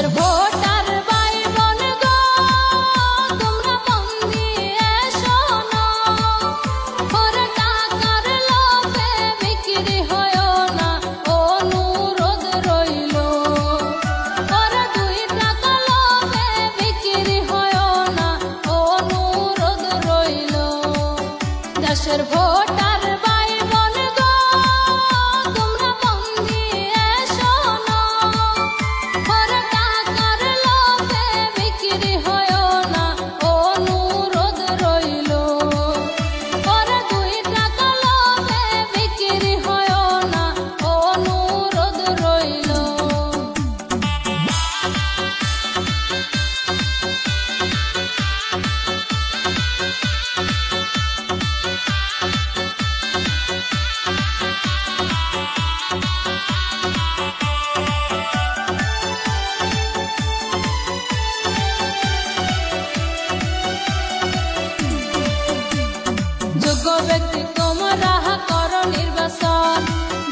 দেশের ভোটার ভাই বোন গো, তোমরা মন দিয়ে শোনো, ওরে টাকার লোভে বিক্রি হয়ো না, অনুরোধ রইল। ওরে 2 টাকা লোভে বিক্রি হয়ো না, অনুরোধ রইল। দেশের ভোটার ভাই বোন গো, তোমরা মন দিয়ে শোনো, ওরে টাকার লোভে বিক্রি হয়ো না, অনুরোধ রইল। ওরে 2 টাকা লোভে বিক্রি হয়ো না, অনুরোধ রইল। যোগ্য ব্যক্তি তোমরা করো নির্বাচন,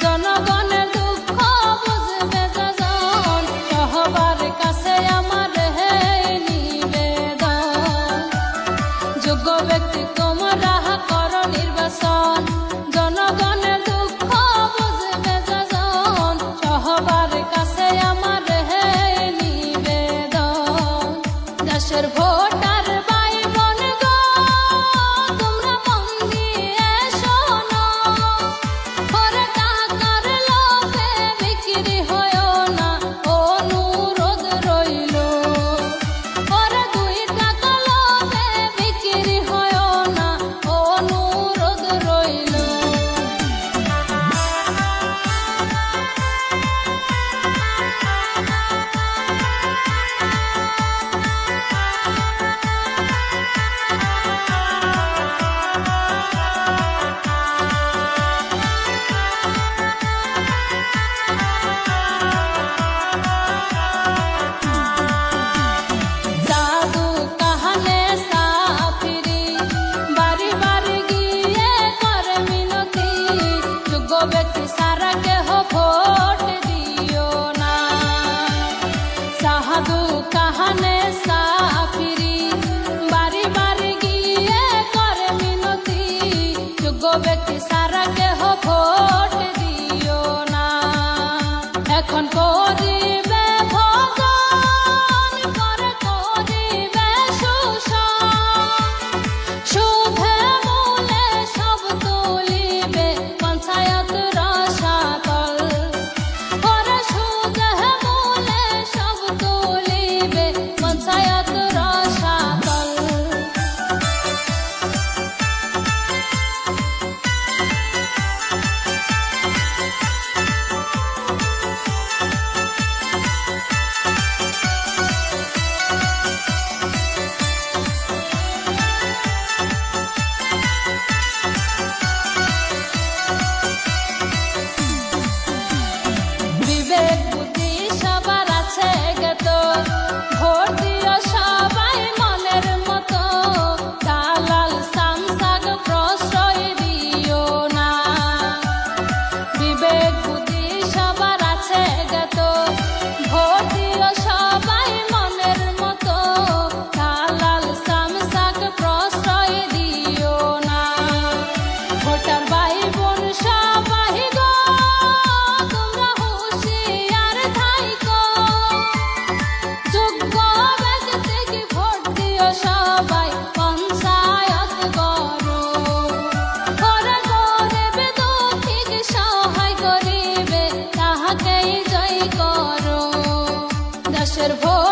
জনগণের দুঃখ বুঝবে যজন, সবার কাছে আমার হে নিবেদন। যোগ্য ব্যক্তি তোমরা করো নির্বাচন, জনগণের দুঃখ বুঝবে যজন, সবার কাছে আমার হে নিবেদন। দেশের ভোটার ভাই বোন গো, তোমরা মন দিয়ে শোনো, ওরে টাকার লোভে বিক্রি হয়ো না, অনুরোধ রইল। ওরে 2 টাকা লোভে বিক্রি হয়ো না, অনুরোধ রইল। জাদু কাহানে সাফিরি, বাড়ি বাড়ি গিয়ে করে মিনতি, যোগ্য ব্যক্তি সারা কেহ ভোট দিও না। সাধু কাহানে সাফিরি, বাড়ি বাড়ি গিয়ে করে মিনতি, যোগ্য ব্যক্তি সারা কেহ ভোট দিও না। এখন করিবে ভজন, করে করিবে শোষণ, সুদে মূলে সব তুলিবে পঞ্চায়েত রসাতল। ওরে সুদে মূলে সব তুলিবে পঞ্চায়েত রসাতল। বিবেক বুদ্ধি সবার আছে গেত, ভোট দিও সবাই মনের মতো, দালাল সামসাগ প্রশ্রয় দিও না। বিবেক বুদ্ধি সবার আছে গেত, ভোট দিও সবাই মনের মতো, দালাল সামসাগ প্রশ্রয় দিও না। ভোটার ভাই বোন সবাই গো, তোমরা হুঁশিয়ার থাইকো, যোগ্য ব্যক্তিকে ভোট দিও সবাই পঞ্চায়েত করো। ওরে গরিব দুঃখীকে সহায় করিবে, তাহাকেই জয় করো। দেশের ভোট